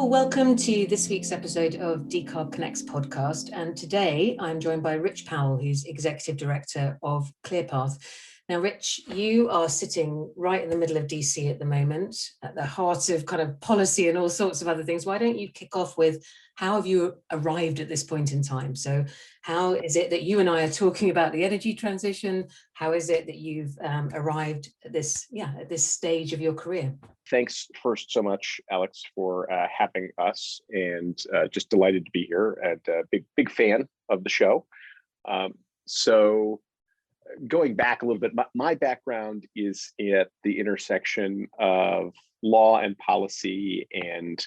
Well, welcome to this week's episode of Decarb Connects podcast. And today I'm joined by Rich Powell, who's Executive Director of ClearPath. Now, Rich, you are sitting right in the middle of DC at the moment, at the heart of kind of policy and all sorts of other things. Why don't you kick off with how have you arrived at this point in time? So how is it that you and I are talking about the energy transition? How is it that you've arrived at this stage of your career? Thanks first so much, Alex, for having us, and just delighted to be here and big fan of the show. So going back a little bit, my background is at the intersection of law and policy and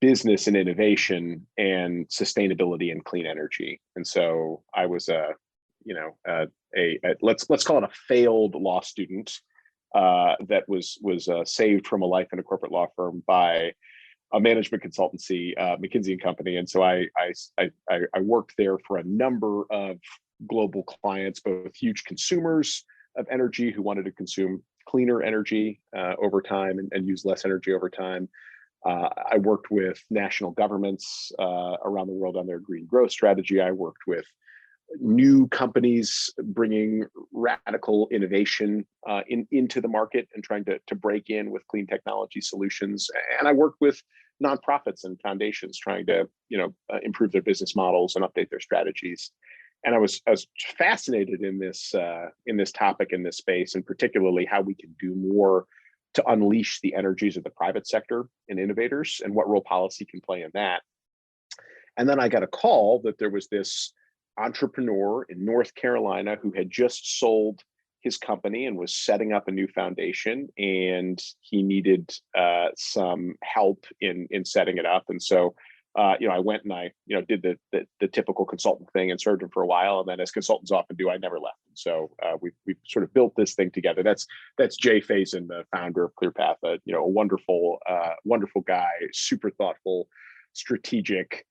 business and innovation and sustainability and clean energy. And so I was let's call it a failed law student that was saved from a life in a corporate law firm by a management consultancy, McKinsey and Company. And so I worked there for a number of global clients, both huge consumers of energy who wanted to consume cleaner energy over time and use less energy over time. I worked with national governments around the world on their green growth strategy. I worked with new companies bringing radical innovation into the market and trying to break in with clean technology solutions. And I worked with nonprofits and foundations trying to improve their business models and update their strategies. And I was fascinated in this topic, in this space, and particularly how we can do more to unleash the energies of the private sector and innovators, and what role policy can play in that. And then I got a call that there was this entrepreneur in North Carolina who had just sold his company and was setting up a new foundation, and he needed some help in setting it up. And so I went and I did the typical consultant thing and served him for a while, and then, as consultants often do, I never left. And so we sort of built this thing together. That's Jay Faison, the founder of ClearPath, a wonderful guy, super thoughtful, strategic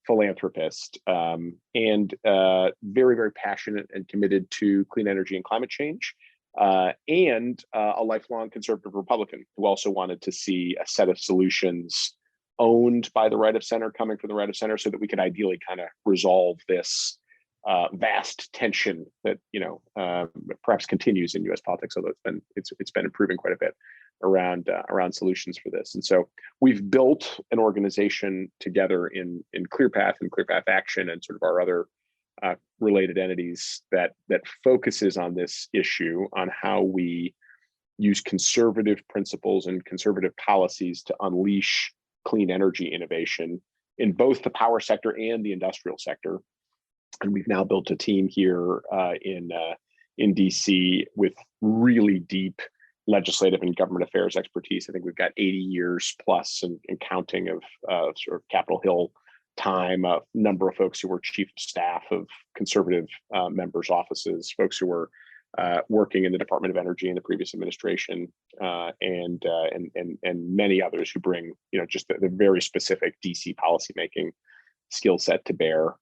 philanthropist, and very, very passionate and committed to clean energy and climate change, and a lifelong conservative Republican who also wanted to see a set of solutions owned by the right of center, coming from the right of center, so that we could ideally kind of resolve this vast tension that perhaps continues in U.S. politics, although it's been improving quite a bit around solutions for this. And so we've built an organization together in ClearPath and ClearPath Action and sort of our other related entities that focuses on this issue, on how we use conservative principles and conservative policies to unleash clean energy innovation in both the power sector and the industrial sector. And we've now built a team here in DC with really deep legislative and government affairs expertise. I think we've got 80 years plus and counting of sort of Capitol Hill time, a number of folks who were chief of staff of conservative members' offices, folks who were working in the Department of Energy in the previous administration, and many others who bring just the very specific DC policymaking skill set to bear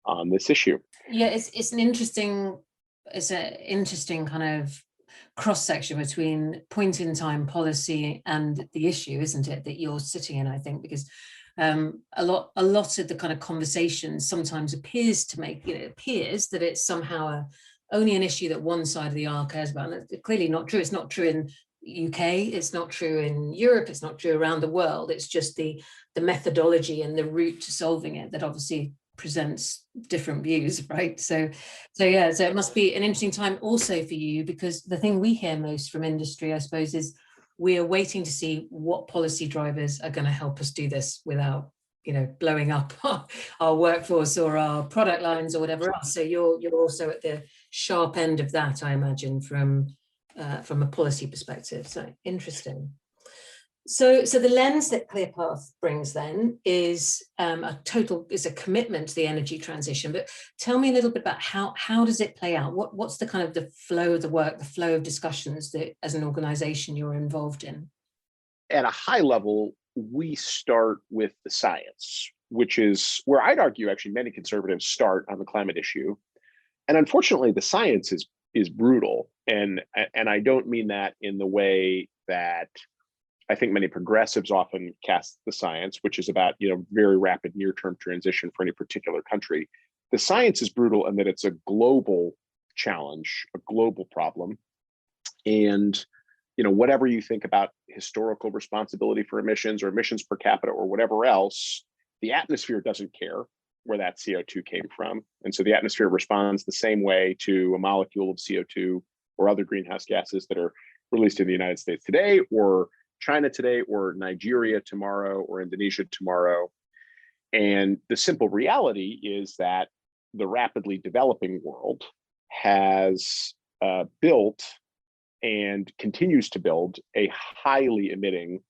on this issue. Yeah, it's an interesting kind of cross-section between point in time policy and the issue, isn't it, that you're sitting in, I think, because a lot of the kind of conversation sometimes appears that it's somehow only an issue that one side of the aisle cares about. And it's clearly not true. It's not true in UK, it's not true in Europe, it's not true around the world. It's just the methodology and the route to solving it that obviously presents different views, right? So it must be an interesting time also for you, because the thing we hear most from industry, I suppose, is we are waiting to see what policy drivers are going to help us do this without blowing up our workforce or our product lines or whatever else. So you're also at the sharp end of that, I imagine, from a policy perspective. So interesting. So the lens that ClearPath brings then is a commitment to the energy transition. But tell me a little bit about how does it play out? What's the kind of the flow of the work, the flow of discussions that as an organization you're involved in? At a high level, we start with the science, which is where I'd argue actually many conservatives start on the climate issue. And unfortunately, the science is brutal. And I don't mean that in the way that I think many progressives often cast the science, which is about, very rapid near-term transition for any particular country. The science is brutal in that it's a global challenge, a global problem. And, whatever you think about historical responsibility for emissions or emissions per capita or whatever else, the atmosphere doesn't care where that CO2 came from. And so the atmosphere responds the same way to a molecule of CO2 or other greenhouse gases that are released in the United States today, or China today, or Nigeria tomorrow, or Indonesia tomorrow. And the simple reality is that the rapidly developing world has built and continues to build a highly emitting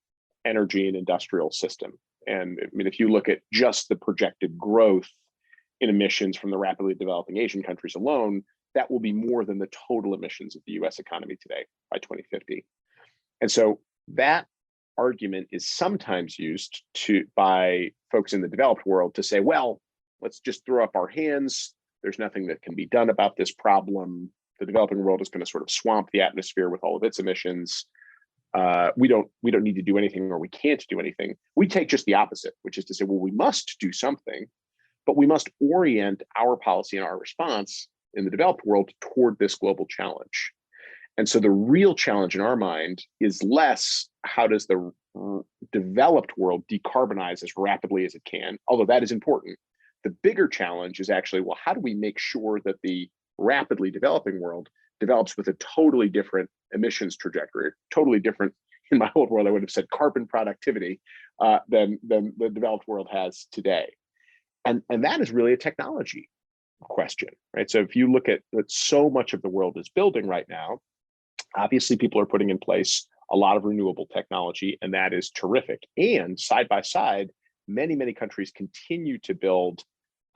energy and industrial system. And I mean, if you look at just the projected growth in emissions from the rapidly developing Asian countries alone, that will be more than the total emissions of the US economy today by 2050. And so that argument is sometimes used by folks in the developed world to say, well, let's just throw up our hands. There's nothing that can be done about this problem. The developing world is going to sort of swamp the atmosphere with all of its emissions. We don't need to do anything, or we can't do anything. We take just the opposite, which is to say, well, we must do something, but we must orient our policy and our response in the developed world toward this global challenge. And so the real challenge in our mind is less how does the developed world decarbonize as rapidly as it can, although that is important. The bigger challenge is actually, well, how do we make sure that the rapidly developing world develops with a totally different emissions trajectory, totally different, in my old world, I would have said carbon productivity than the developed world has today. And that is really a technology question, right? So if you look at what so much of the world is building right now, obviously people are putting in place a lot of renewable technology, and that is terrific. And side by side, many, many countries continue to build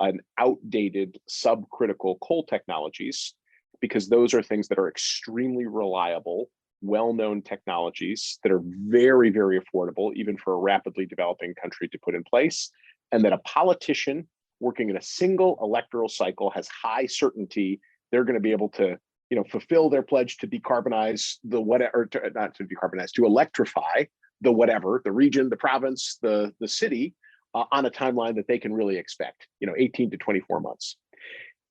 an outdated subcritical coal technologies, because those are things that are extremely reliable, well-known technologies that are very, very affordable, even for a rapidly developing country to put in place, and that a politician working in a single electoral cycle has high certainty they're going to be able to, fulfill their pledge to decarbonize the whatever, not to decarbonize, to electrify the whatever, the region, the province, the city, on a timeline that they can really expect, 18 to 24 months.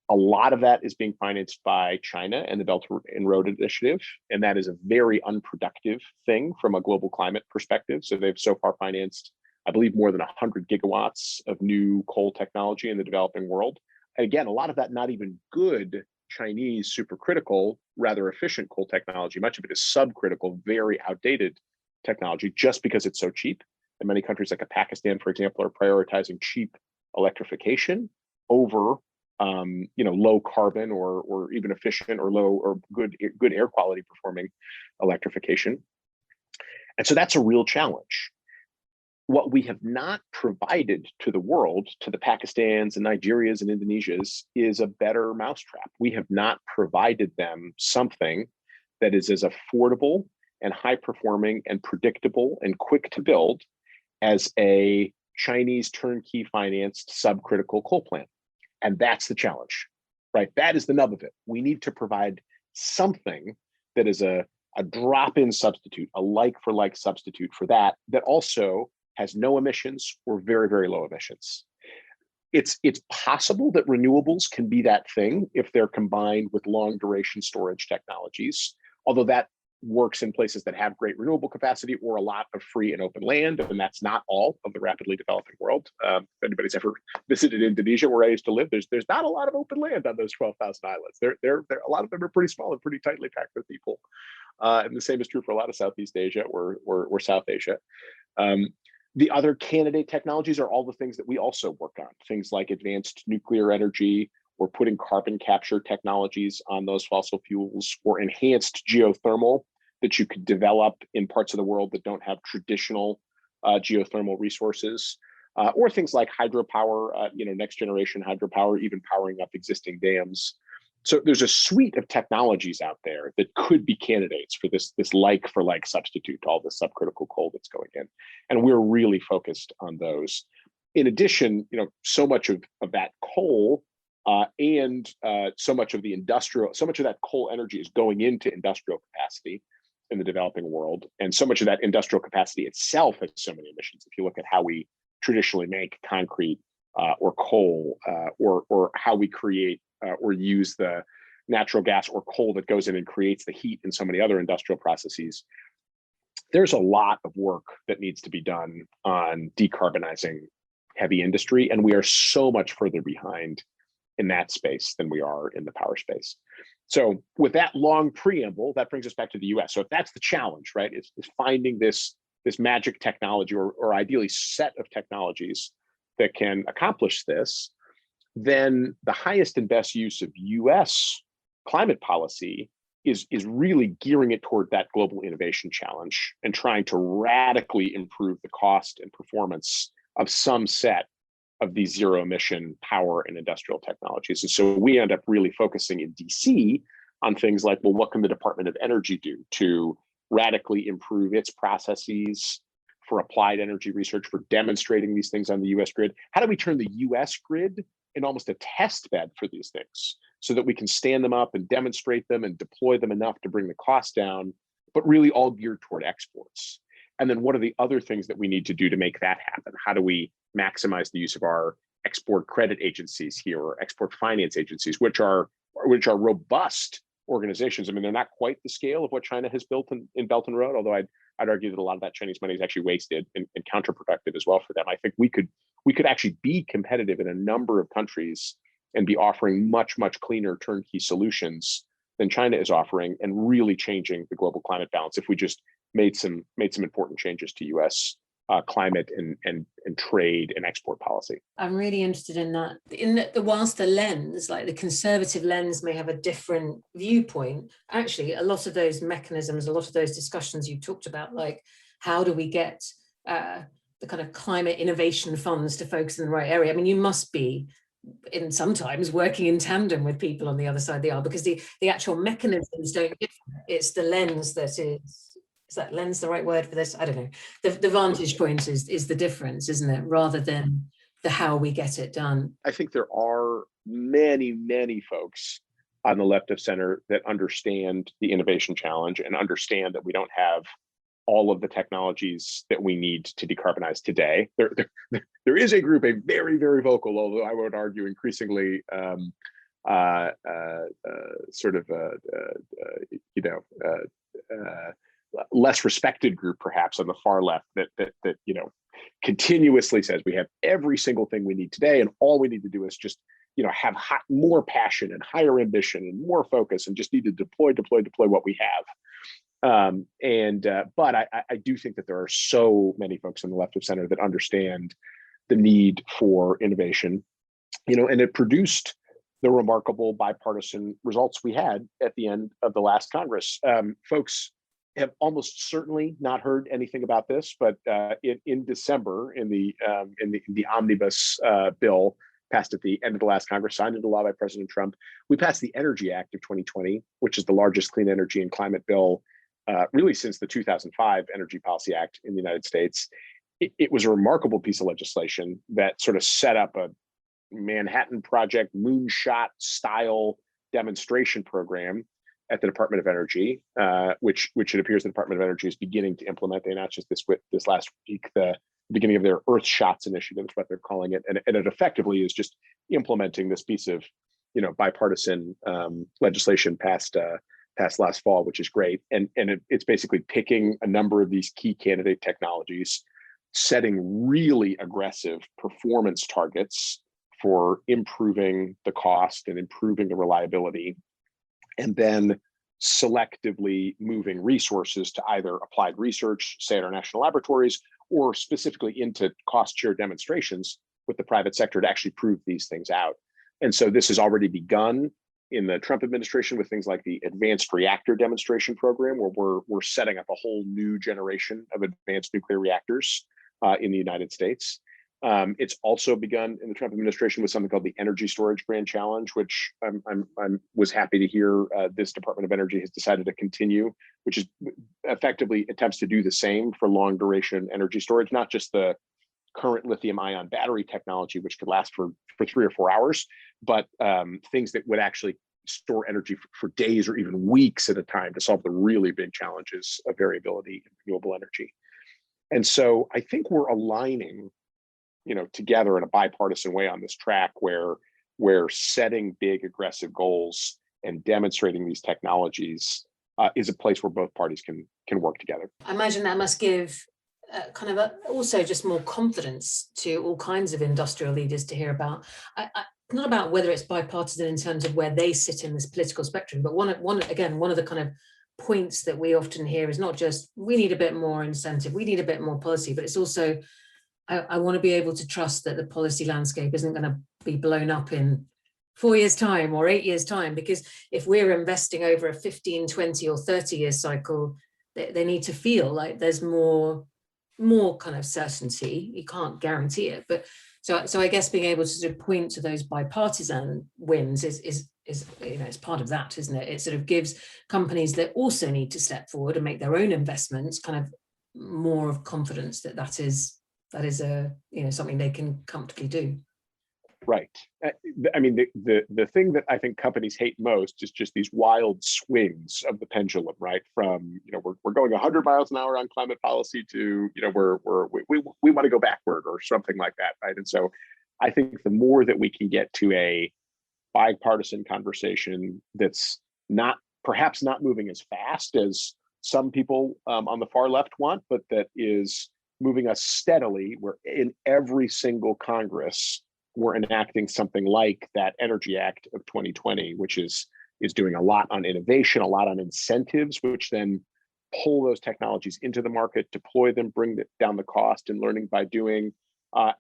A lot of that is being financed by China and the Belt and Road Initiative, and that is a very unproductive thing from a global climate perspective. So they've so far financed, I believe, more than 100 gigawatts of new coal technology in the developing world. And again, a lot of that not even good Chinese supercritical, rather efficient coal technology. Much of it is subcritical, very outdated technology, just because it's so cheap. And many countries like Pakistan, for example, are prioritizing cheap electrification over low carbon or even efficient or low or good air quality performing electrification. And so that's a real challenge. What we have not provided to the world, to the Pakistans and Nigerias and Indonesias, is a better mousetrap. We have not provided them something that is as affordable and high performing and predictable and quick to build as a Chinese turnkey financed subcritical coal plant. And that's the challenge, right? That is the nub of it. We need to provide something that is a drop-in substitute, a like-for-like substitute for that also has no emissions or very, very low emissions. It's possible that renewables can be that thing if they're combined with long-duration storage technologies, although that works in places that have great renewable capacity or a lot of free and open land, and that's not all of the rapidly developing world. If anybody's ever visited Indonesia, where I used to live, there's not a lot of open land on those 12,000 islands. They're a lot of them are pretty small and pretty tightly packed with people. And the same is true for a lot of Southeast Asia or South Asia. The other candidate technologies are all the things that we also work on, things like advanced nuclear energy, or putting carbon capture technologies on those fossil fuels, or enhanced geothermal that you could develop in parts of the world that don't have traditional geothermal resources, or things like hydropower, next generation hydropower, even powering up existing dams. So there's a suite of technologies out there that could be candidates for this like for like substitute to all the subcritical coal that's going in. And we're really focused on those. In addition, so much of that coal and so much of that coal energy is going into industrial capacity. in the developing world. And so much of that industrial capacity itself has so many emissions. If you look at how we traditionally make concrete or coal, or how we create or use the natural gas or coal that goes in and creates the heat in so many other industrial processes, there's a lot of work that needs to be done on decarbonizing heavy industry. And we are so much further behind in that space than we are in the power space. So with that long preamble, that brings us back to the US. So if that's the challenge, right, is finding this magic technology or ideally set of technologies that can accomplish this, then the highest and best use of US climate policy is really gearing it toward that global innovation challenge and trying to radically improve the cost and performance of some set of these zero emission power and industrial technologies. And so we end up really focusing in DC on things like, well, what can the Department of Energy do to radically improve its processes for applied energy research, for demonstrating these things on the US grid? How do we turn the US grid in almost a test bed for these things so that we can stand them up and demonstrate them and deploy them enough to bring the cost down, but really all geared toward exports? And then what are the other things that we need to do to make that happen? How do we maximize the use of our export credit agencies here, or export finance agencies, which are robust organizations? I mean, they're not quite the scale of what China has built in Belt and Road, although I'd argue that a lot of that Chinese money is actually wasted and counterproductive as well for them. I think we could actually be competitive in a number of countries and be offering much cleaner turnkey solutions than China is offering, and really changing the global climate balance if we just made some important changes to US climate and trade and export policy. I'm really interested in that. Whilst the lens, like the conservative lens, may have a different viewpoint, actually a lot of those mechanisms, a lot of those discussions you talked about, like how do we get the kind of climate innovation funds to focus in the right area? I mean, you must be sometimes working in tandem with people on the other side of the aisle, because the actual mechanisms don't differ. It's the lens that is that lens the right word for this? I don't know. The vantage point is the difference, isn't it? Rather than the how we get it done. I think there are many folks on the left of center that understand the innovation challenge and understand that we don't have all of the technologies that we need to decarbonize today. There is a group, a very vocal, although I would argue increasingly less respected group, perhaps on the far left, that continuously says we have every single thing we need today, and all we need to do is just have more passion and higher ambition and more focus, and just need to deploy what we have. But I do think that there are so many folks on the left of center that understand the need for innovation, and it produced the remarkable bipartisan results we had at the end of the last Congress. Folks have almost certainly not heard anything about this, but in December, in the omnibus bill passed at the end of the last Congress, signed into law by President Trump, we passed the Energy Act of 2020, which is the largest clean energy and climate bill really since the 2005 Energy Policy Act in the United States. It was a remarkable piece of legislation that sort of set up a Manhattan Project moonshot style demonstration program at the Department of Energy, which it appears the Department of Energy is beginning to implement. They announced just this last week the beginning of their Earth Shots initiative, is what they're calling it, and it effectively is just implementing this piece of bipartisan legislation passed last fall, which is great. And it's basically picking a number of these key candidate technologies, setting really aggressive performance targets for improving the cost and improving the reliability, and then selectively moving resources to either applied research, say at our national laboratories, or specifically into cost share demonstrations with the private sector to actually prove these things out. And so this has already begun in the Trump administration with things like the Advanced Reactor Demonstration Program, where we're setting up a whole new generation of advanced nuclear reactors in the United States. It's also begun in the Trump administration with something called the Energy Storage Grand Challenge, which I was happy to hear this Department of Energy has decided to continue, which is effectively attempts to do the same for long duration energy storage, not just the current lithium ion battery technology, which could last for 3 or 4 hours, but things that would actually store energy for days or even weeks at a time to solve the really big challenges of variability in renewable energy. And so I think we're aligning, together in a bipartisan way on this track where setting big aggressive goals and demonstrating these technologies is a place where both parties can work together. I imagine that must give also just more confidence to all kinds of industrial leaders to hear about. Not about whether it's bipartisan in terms of where they sit in this political spectrum, but one of the kind of points that we often hear is not just we need a bit more incentive, we need a bit more policy, but it's also I want to be able to trust that the policy landscape isn't going to be blown up in 4 years time or 8 years time, because if we're investing over a 15, 20 or 30 year cycle, they need to feel like there's more kind of certainty. You can't guarantee it, but so I guess being able to sort of point to those bipartisan wins is it's part of that, isn't it? It sort of gives companies that also need to step forward and make their own investments kind of more of confidence that is a something they can comfortably do. Right. I mean, the thing that I think companies hate most is just these wild swings of the pendulum, right? From, we're going 100 miles an hour on climate policy to, we want to go backward or something like that, right? And so I think the more that we can get to a bipartisan conversation that's perhaps not moving as fast as some people on the far left want, but that is moving us steadily, where in every single Congress, we're enacting something like that Energy Act of 2020, which is doing a lot on innovation, a lot on incentives, which then pull those technologies into the market, deploy them, bring down the cost and learning by doing,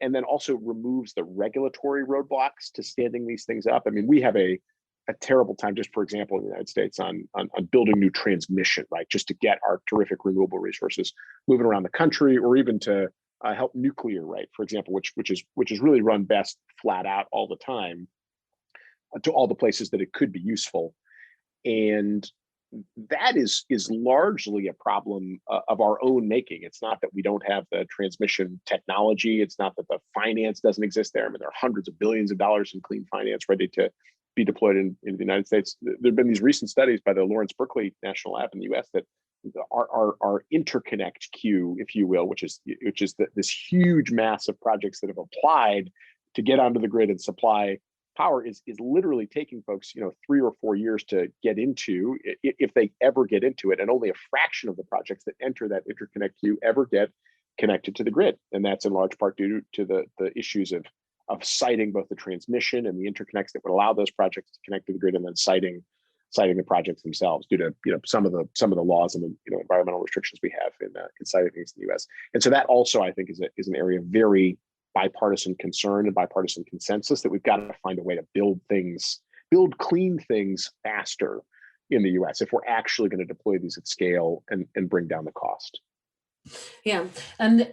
and then also removes the regulatory roadblocks to standing these things up. I mean, we have a terrible time, just for example, in the United States on building new transmission, right? Just to get our terrific renewable resources moving around the country, or even to help nuclear, right? For example, which is really run best flat out all the time to all the places that it could be useful. And that is largely a problem of our own making. It's not that we don't have the transmission technology. It's not that the finance doesn't exist there. I mean, there are hundreds of billions of dollars in clean finance ready to be deployed in the United States. There have been these recent studies by the Lawrence Berkeley National Lab in the US that our interconnect queue, if you will, which is this huge mass of projects that have applied to get onto the grid and supply power is literally taking folks 3 or 4 years to get into, if they ever get into it, and only a fraction of the projects that enter that interconnect queue ever get connected to the grid. And that's in large part due to the issues of siting both the transmission and the interconnects that would allow those projects to connect to the grid, and then citing the projects themselves due to some of the laws and the environmental restrictions we have in citing things in the U.S. And so that also, I think, is an area of very bipartisan concern and bipartisan consensus, that we've got to find a way to build clean things faster in the U.S. if we're actually going to deploy these at scale and bring down the cost. Yeah, and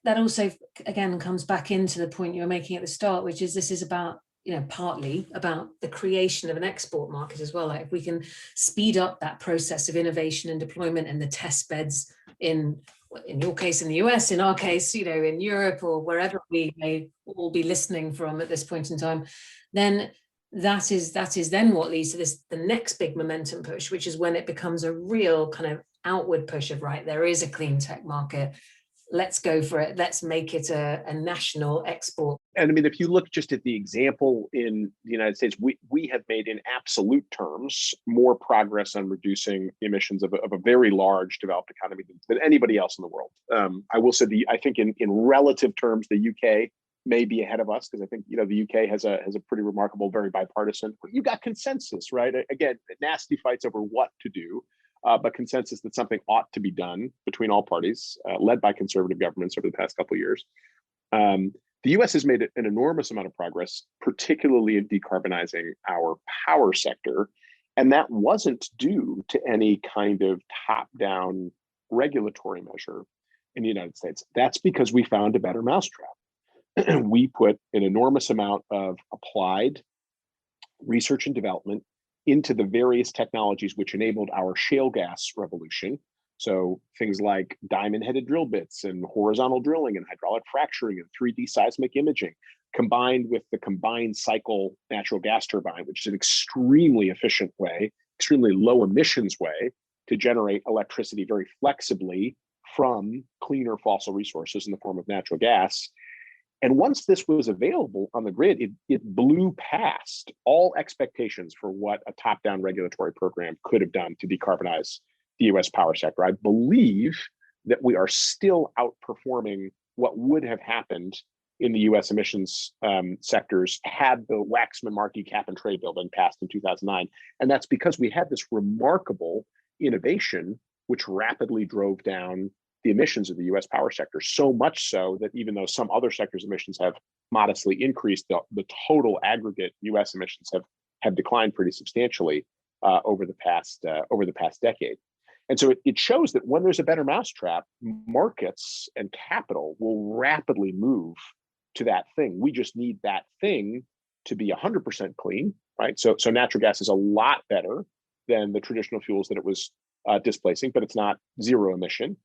that also again comes back into the point you were making at the start, which is this is about partly about the creation of an export market as well. Like if we can speed up that process of innovation and deployment and the test beds in your case in the US, in our case, in Europe or wherever we may all be listening from at this point in time, then that is then what leads to the next big momentum push, which is when it becomes a real kind of outward push of, right, there is a clean tech market. Let's go for it. Let's make it a national export. And I mean, if you look just at the example in the United States, we have made in absolute terms more progress on reducing emissions of a very large developed economy than anybody else in the world. I will say I think in relative terms, the UK may be ahead of us, because I think the UK has a pretty remarkable, very bipartisan. You got consensus, right? Again, nasty fights over what to do. But consensus that something ought to be done between all parties, led by conservative governments over the past couple of years. The US has made an enormous amount of progress, particularly in decarbonizing our power sector. And that wasn't due to any kind of top-down regulatory measure in the United States. That's because we found a better mousetrap. We put an enormous amount of applied research and development into the various technologies which enabled our shale gas revolution. So things like diamond-headed drill bits and horizontal drilling and hydraulic fracturing and 3D seismic imaging. combined with the combined cycle natural gas turbine, which is an extremely efficient way, extremely low emissions way to generate electricity very flexibly from cleaner fossil resources in the form of natural gas. And once this was available on the grid, it blew past all expectations for what a top-down regulatory program could have done to decarbonize the US power sector. I believe that we are still outperforming what would have happened in the US emissions sectors had the Waxman-Markey cap and trade bill been passed in 2009. And that's because we had this remarkable innovation which rapidly drove down the emissions of the US power sector, so much so that even though some other sectors' emissions have modestly increased, the total aggregate US emissions have declined pretty substantially over the past decade. And so it shows that when there's a better mousetrap, markets and capital will rapidly move to that thing. We just need that thing to be 100% clean, right? So natural gas is a lot better than the traditional fuels that it was displacing, but it's not zero emission.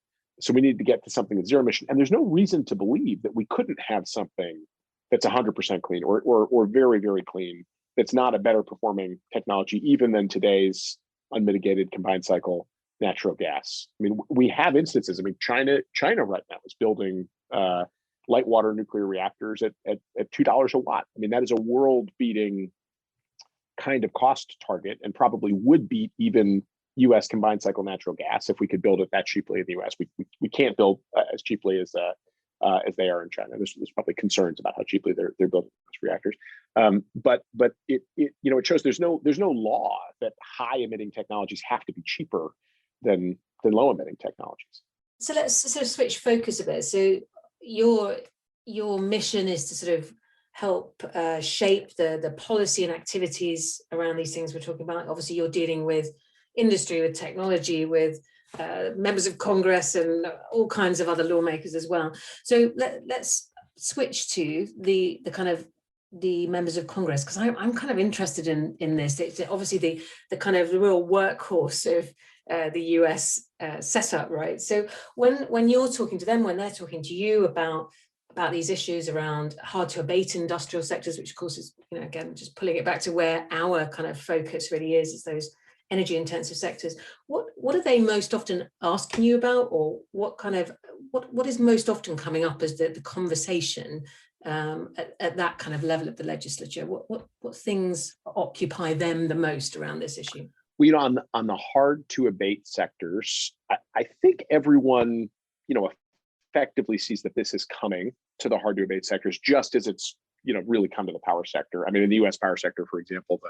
So we need to get to something that's zero emission. And there's no reason to believe that we couldn't have something that's 100% clean or very, very clean, that's not a better performing technology, even than today's unmitigated combined cycle natural gas. I mean, we have instances. I mean, China right now is building light water nuclear reactors at $2 a watt. I mean, that is a world-beating kind of cost target, and probably would beat even U.S. combined cycle natural gas if we could build it that cheaply in the U.S. We can't build as cheaply as they are in China. There's probably concerns about how cheaply they're building those reactors. But it shows there's no law that high emitting technologies have to be cheaper than low emitting technologies. So let's sort of switch focus a bit. So your mission is to sort of help shape the policy and activities around these things we're talking about. Obviously, you're dealing with industry, with technology, with members of Congress and all kinds of other lawmakers as well. So let's switch to the kind of the members of Congress, because I'm kind of interested in this. It's obviously the kind of the real workhorse of the US setup, right? So when you're talking to them, when they're talking to you about these issues around hard to abate industrial sectors, which of course is, again, just pulling it back to where our kind of focus really is those energy intensive sectors. What are they most often asking you about, or what is most often coming up as the conversation at that kind of level of the legislature? What things occupy them the most around this issue? Well, on the hard to abate sectors, I think everyone, effectively sees that this is coming to the hard to abate sectors, just as it's, really come to the power sector. I mean, in the US power sector, for example,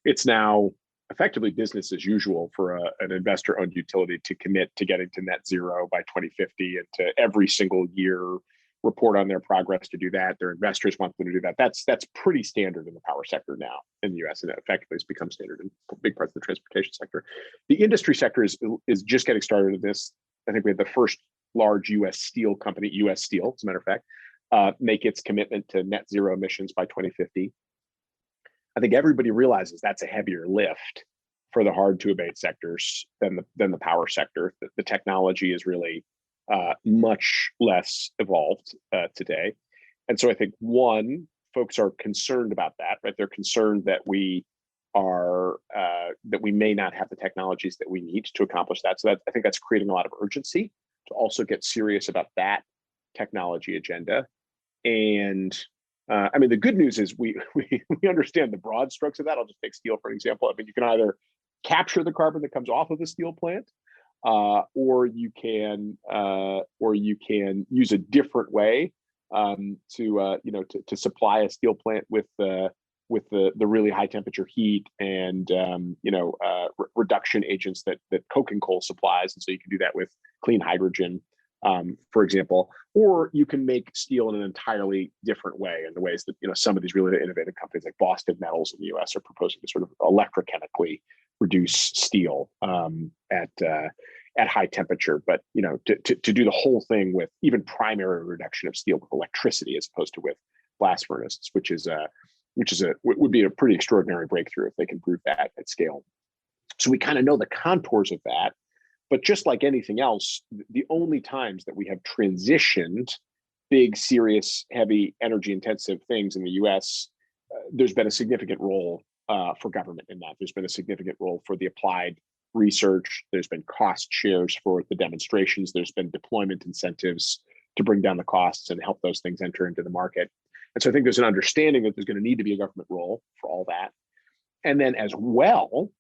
it's now effectively business as usual for an investor-owned utility to commit to getting to net zero by 2050 and to every single year report on their progress to do that. Their investors want them to do that. That's pretty standard in the power sector now in the US, and effectively it's become standard in big parts of the transportation sector. The industry sector is just getting started in this. I think we had the first large US steel company, US Steel, as a matter of fact, make its commitment to net zero emissions by 2050. I think everybody realizes that's a heavier lift for the hard to abate sectors than the power sector. The technology is really much less evolved today. And so I think folks are concerned about that, right? They're concerned that we may not have the technologies that we need to accomplish that. So I think that's creating a lot of urgency to also get serious about that technology agenda. And I mean, the good news is we understand the broad strokes of that. I'll just take steel for an example. I mean, you can either capture the carbon that comes off of a steel plant, or you can use a different way to supply a steel plant with the really high temperature heat and reduction agents that coking coal supplies. And so you can do that with clean hydrogen, for example, or you can make steel in an entirely different way, in the ways that some of these really innovative companies like Boston Metals in the US are proposing to sort of electrochemically reduce steel at high temperature, but to do the whole thing with even primary reduction of steel with electricity as opposed to with blast furnaces, which would be a pretty extraordinary breakthrough if they can prove that at scale. So we kind of know the contours of that, but just like anything else, the only times that we have transitioned big, serious, heavy, energy-intensive things in the U.S., there's been a significant role for government in that. There's been a significant role for the applied research. There's been cost shares for the demonstrations. There's been deployment incentives to bring down the costs and help those things enter into the market. And so I think there's an understanding that there's going to need to be a government role for all that. And then as well,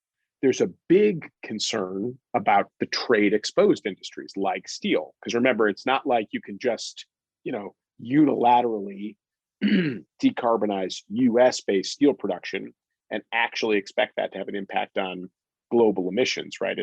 there's a big concern about the trade exposed industries like steel. Because remember, it's not like you can just, unilaterally decarbonize US-based steel production and actually expect that to have an impact on global emissions, right?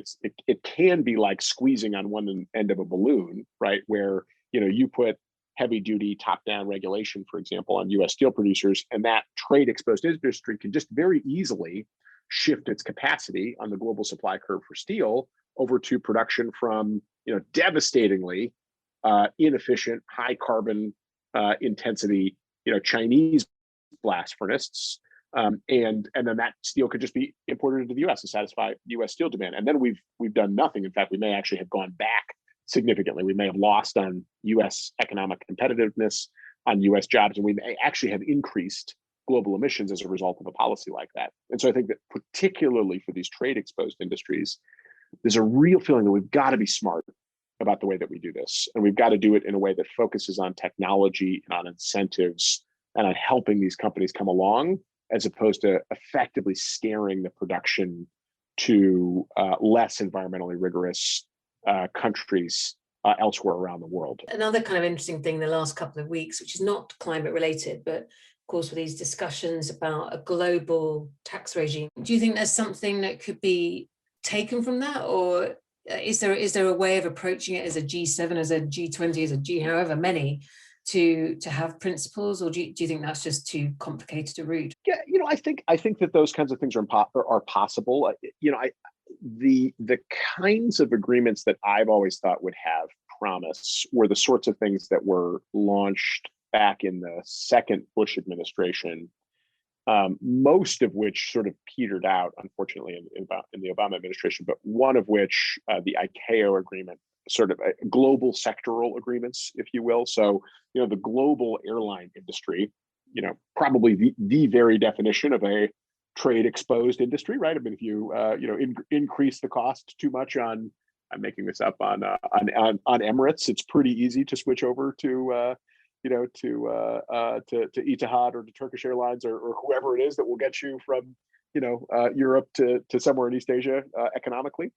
It can be like squeezing on one end of a balloon, right? Where, you put heavy duty top down regulation, for example, on US steel producers, and that trade exposed industry can just very easily shift its capacity on the global supply curve for steel over to production from, devastatingly inefficient, high carbon intensity, Chinese blast furnaces. And then that steel could just be imported into the US to satisfy US steel demand. And then we've done nothing. In fact, we may actually have gone back significantly. We may have lost on US economic competitiveness, on US jobs, and we may actually have increased global emissions as a result of a policy like that. And so I think that particularly for these trade exposed industries, there's a real feeling that we've got to be smart about the way that we do this. And we've got to do it in a way that focuses on technology and on incentives and on helping these companies come along, as opposed to effectively steering the production to less environmentally rigorous countries elsewhere around the world. Another kind of interesting thing the last couple of weeks, which is not climate related, but of course with these discussions about a global tax regime, do you think there's something that could be taken from that? Or is there a way of approaching it as a G7, as a G20, as a G however many, to have principles, or do you think that's just too complicated a route? Yeah, I think that those kinds of things are possible. The kinds of agreements that I've always thought would have promise were the sorts of things that were launched back in the second Bush administration, most of which sort of petered out, unfortunately, in the Obama administration, but one of which, the ICAO agreement, sort of global sectoral agreements, if you will. So, the global airline industry, probably the very definition of a trade exposed industry, right? I mean, if you increase the cost too much on, I'm making this up, on Emirates, it's pretty easy to switch over to Etihad or to Turkish Airlines or whoever it is that will get you from Europe to somewhere in East Asia economically,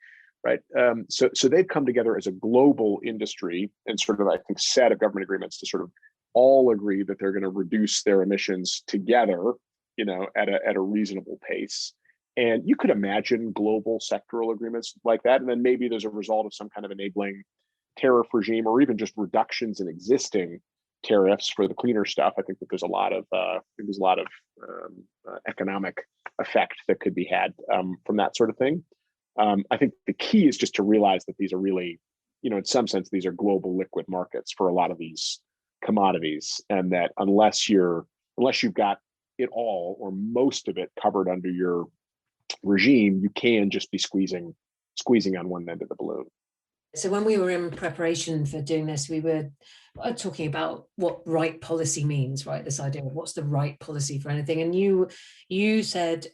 right? So they've come together as a global industry and sort of, I think, set of government agreements to sort of all agree that they're going to reduce their emissions together, at a reasonable pace. And you could imagine global sectoral agreements like that. And then maybe there's a result of some kind of enabling tariff regime, or even just reductions in existing tariffs for the cleaner stuff. I think that there's a lot of economic effect that could be had from that sort of thing. I think the key is just to realize that these are really, in some sense, these are global liquid markets for a lot of these commodities, and that unless you've got it all or most of it covered under your regime, you can just be squeezing on one end of the balloon. So when we were in preparation for doing this, we were talking about what right policy means, right? This idea of what's the right policy for anything. And you said,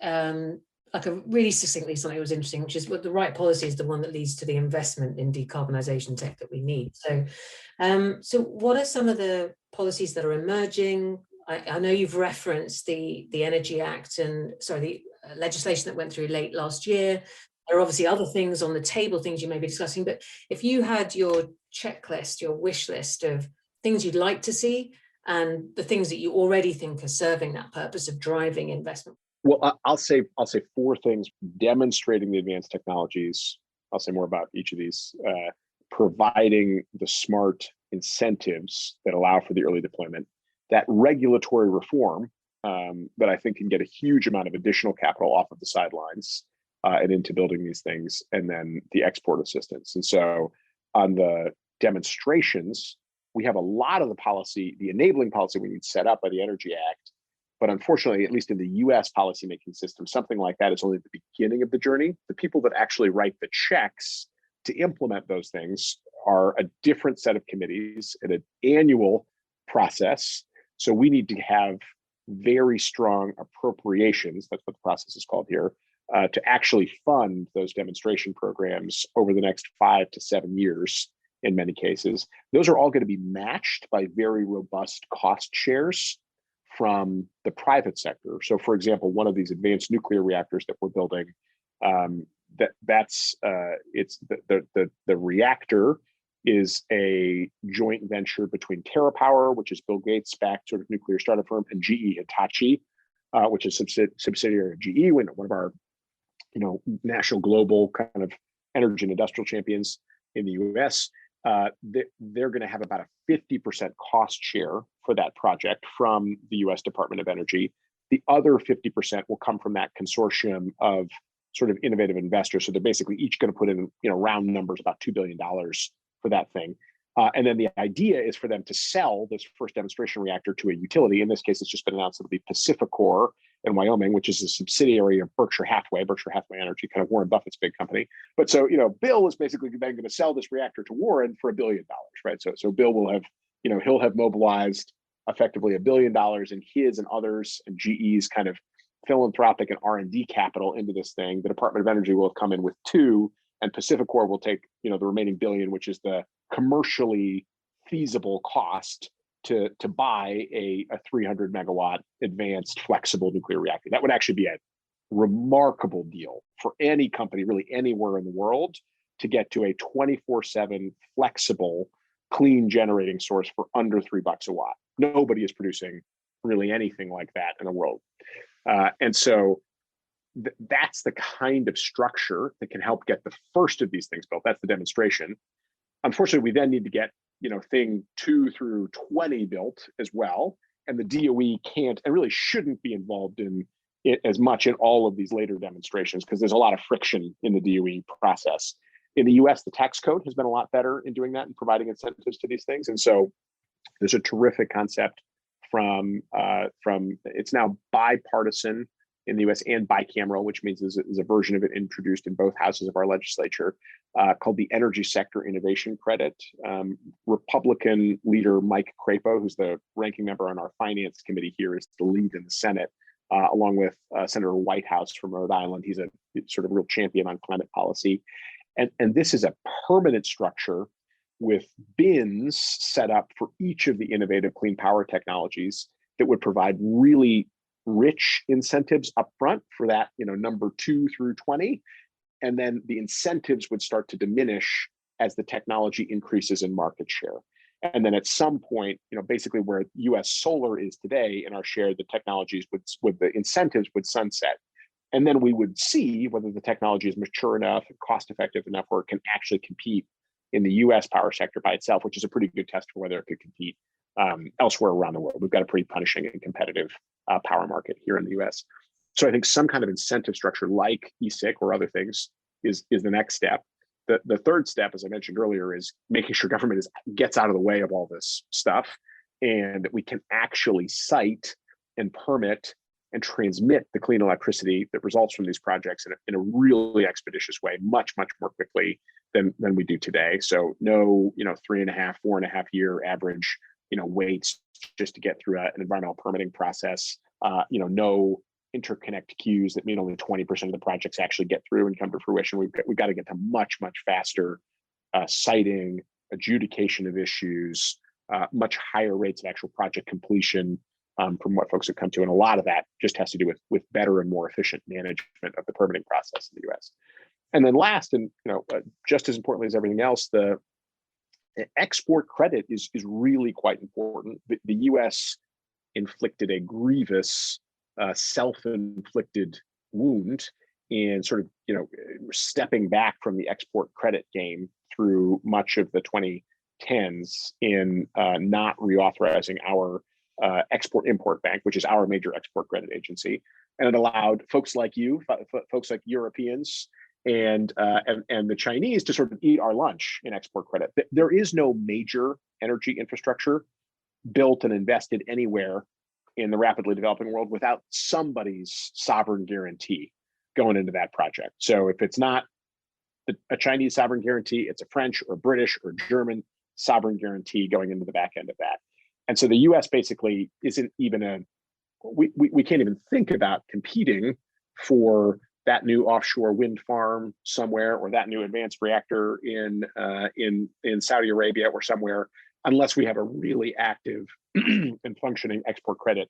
like a really succinctly, something that was interesting, which is what the right policy is the one that leads to the investment in decarbonisation tech that we need. So, so what are some of the policies that are emerging? I know you've referenced the Energy Act and the legislation that went through late last year. There are obviously other things on the table, things you may be discussing, but if you had your checklist, your wish list of things you'd like to see and the things that you already think are serving that purpose of driving investment. Well, I'll say four things: demonstrating the advanced technologies. I'll say more about each of these. Providing the smart incentives that allow for the early deployment. That regulatory reform that I think can get a huge amount of additional capital off of the sidelines and into building these things, and then the export assistance. And so on the demonstrations, we have a lot of the policy, the enabling policy we need set up by the Energy Act. But unfortunately, at least in the US policymaking system, something like that is only the beginning of the journey. The people that actually write the checks to implement those things are a different set of committees at an annual process. So we need to have very strong appropriations, that's what the process is called here, to actually fund those demonstration programs over the next 5 to 7 years in many cases. Those are all going to be matched by very robust cost shares from the private sector. So for example, one of these advanced nuclear reactors that we're building, it's the reactor is a joint venture between TerraPower, which is Bill Gates backed sort of nuclear startup firm, and GE Hitachi, which is subsidiary of GE, one of our national global kind of energy and industrial champions in the US. They're going to have about a 50% cost share for that project from the US Department of Energy. The other 50% will come from that consortium of sort of innovative investors. So they're basically each going to put in, round numbers, about $2 billion for that thing. And then the idea is for them to sell this first demonstration reactor to a utility. In this case, it's just been announced it'll be Pacificor in Wyoming, which is a subsidiary of Berkshire Hathaway Energy, kind of Warren Buffett's big company. But so, Bill is basically then going to sell this reactor to Warren for $1 billion, right? So Bill will have, he'll have mobilized effectively $1 billion in his and others and GE's kind of philanthropic and R&D capital into this thing. The Department of Energy will have come in with $2 billion, and Pacificor will take, the remaining $1 billion, which is the commercially feasible cost to buy a 300 megawatt advanced flexible nuclear reactor. That would actually be a remarkable deal for any company, really anywhere in the world, to get to a 24/7 flexible, clean generating source for under $3 a watt. Nobody is producing really anything like that in the world. And so that's the kind of structure that can help get the first of these things built. That's the demonstration. Unfortunately, we then need to get thing 2 through 20 built as well. And the DOE can't and really shouldn't be involved in it as much in all of these later demonstrations because there's a lot of friction in the DOE process. In the US, the tax code has been a lot better in doing that and providing incentives to these things. And so there's a terrific concept from it's now bipartisan in the US and bicameral, which means there's a version of it introduced in both houses of our legislature, called the Energy Sector Innovation Credit. Republican leader Mike Crapo, who's the ranking member on our finance committee here, is the lead in the Senate, along with Senator Whitehouse from Rhode Island. He's a sort of real champion on climate policy. And this is a permanent structure with bins set up for each of the innovative clean power technologies that would provide really rich incentives upfront for that, number 2 through 20. And then the incentives would start to diminish as the technology increases in market share. And then at some point, basically where US solar is today in our share, the technologies the incentives would sunset. And then we would see whether the technology is mature enough and cost effective enough where it can actually compete in the US power sector by itself, which is a pretty good test for whether it could compete elsewhere around the world. We've got a pretty punishing and competitive power market here in the US. So I think some kind of incentive structure like ESIC or other things is the next step. The third step, as I mentioned earlier, is making sure government gets out of the way of all this stuff and that we can actually site and permit and transmit the clean electricity that results from these projects in a really expeditious way, much, much more quickly than we do today. So no, 3.5, 4.5 year average, waits just to get through an environmental permitting process. No interconnect queues that mean only 20% of the projects actually get through and come to fruition. We've got to get to much, much faster siting, adjudication of issues, much higher rates of actual project completion from what folks have come to. And a lot of that just has to do with better and more efficient management of the permitting process in the US. And then last, and just as importantly as everything else, the export credit is really quite important. The US inflicted a grievous self-inflicted wound in sort of stepping back from the export credit game through much of the 2010s in not reauthorizing our Export-Import Bank, which is our major export credit agency, and it allowed folks like you, folks like Europeans, and the Chinese to sort of eat our lunch in export credit. There is no major energy infrastructure built and invested anywhere in the rapidly developing world without somebody's sovereign guarantee going into that project. So if it's not a Chinese sovereign guarantee, it's a French or British or German sovereign guarantee going into the back end of that. And so the US basically isn't even we can't even think about competing for that new offshore wind farm somewhere, or that new advanced reactor in Saudi Arabia or somewhere, unless we have a really active and functioning export credit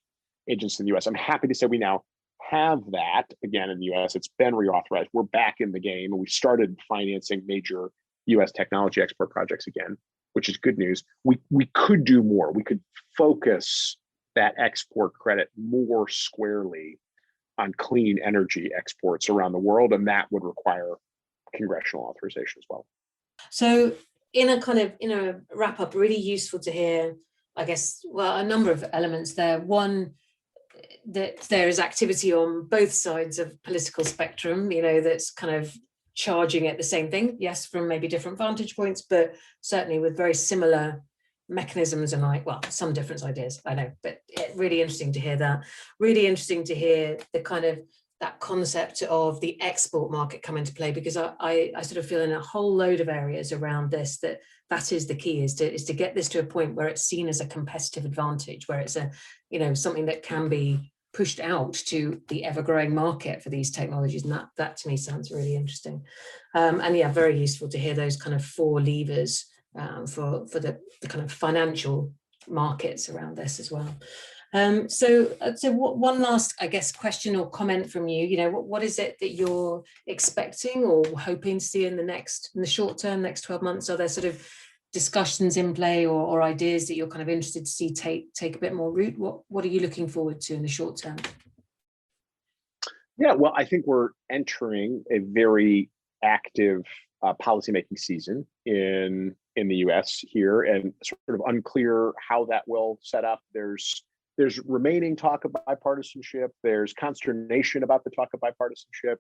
agency in the US. I'm happy to say we now have that again in the US. It's been reauthorized. We're back in the game, and we started financing major US technology export projects again, which is good news. We could do more. We could focus that export credit more squarely on clean energy exports around the world, and that would require congressional authorization as well. So in a wrap up, really useful to hear, I guess, well, a number of elements there. One, that there is activity on both sides of political spectrum, that's kind of charging at the same thing. Yes, from maybe different vantage points, but certainly with very similar mechanisms and some different ideas, I know, but really interesting to hear that. Really interesting to hear the kind of that concept of the export market come into play, because I sort of feel in a whole load of areas around this that is the key, is to get this to a point where it's seen as a competitive advantage, where it's something that can be pushed out to the ever-growing market for these technologies. And that to me sounds really interesting. And yeah, very useful to hear those kind of 4 levers for the kind of financial markets around this as well. So one last, I guess, question or comment from you. What is it that you're expecting or hoping to see in the short term, next 12 months? Are there sort of discussions in play or ideas that you're kind of interested to see take a bit more root? What are you looking forward to in the short term? Yeah, well, I think we're entering a very active policymaking season in the US here, and sort of unclear how that will set up. There's remaining talk of bipartisanship. There's consternation about the talk of bipartisanship.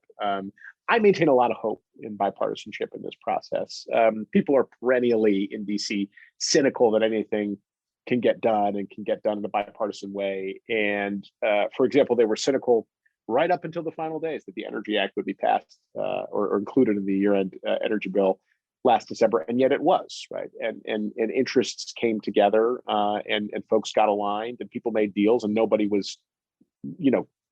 I maintain a lot of hope in bipartisanship in this process. People are perennially in DC cynical that anything can get done and can get done in a bipartisan way. And for example, they were cynical right up until the final days that the Energy Act would be passed or included in the year-end energy bill last December, and yet it was, right? And interests came together, and folks got aligned, and people made deals, and nobody was,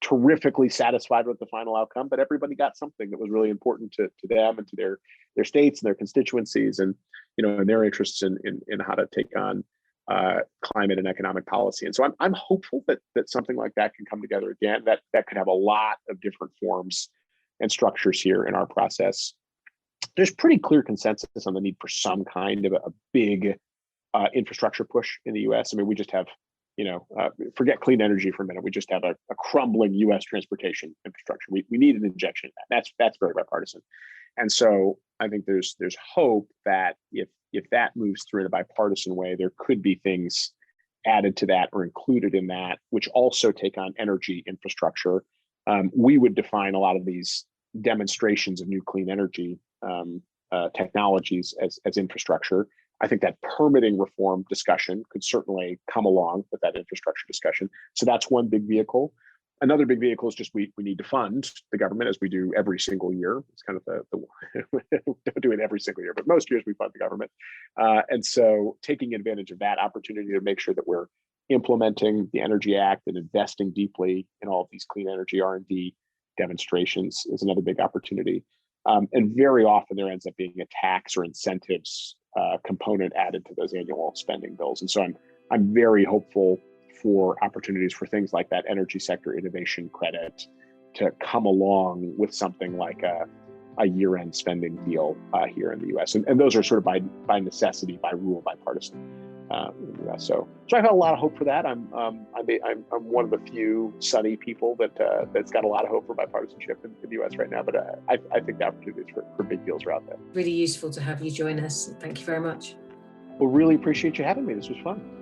terrifically satisfied with the final outcome, but everybody got something that was really important to them and to their states and their constituencies, and and their interests in how to take on climate and economic policy. And so I'm hopeful that something like that can come together again. That could have a lot of different forms and structures here in our process. There's pretty clear consensus on the need for some kind of a big infrastructure push in the US. I mean, we just have, forget clean energy for a minute. We just have a crumbling US transportation infrastructure. We need an injection in that. That's very bipartisan. And so I think there's hope that if that moves through in a bipartisan way, there could be things added to that or included in that, which also take on energy infrastructure. We would define a lot of these demonstrations of new clean energy technologies as infrastructure. I think that permitting reform discussion could certainly come along with that infrastructure discussion. So that's one big vehicle. Another big vehicle is just we need to fund the government, as we do every single year. It's kind of the don't do it every single year, but most years we fund the government. And so taking advantage of that opportunity to make sure that we're implementing the Energy Act and investing deeply in all of these clean energy R&D demonstrations is another big opportunity. And very often there ends up being a tax or incentives component added to those annual spending bills. And so I'm very hopeful for opportunities for things like that energy sector innovation credit to come along with something like a year-end spending deal here in the U.S. And those are sort of by necessity, by rule, bipartisan in the U.S. So I have a lot of hope for that. I'm one of the few sunny people that's got a lot of hope for bipartisanship in the U.S. right now. But I think the opportunities for big deals are out there. Really useful to have you join us. Thank you very much. Well, really appreciate you having me. This was fun.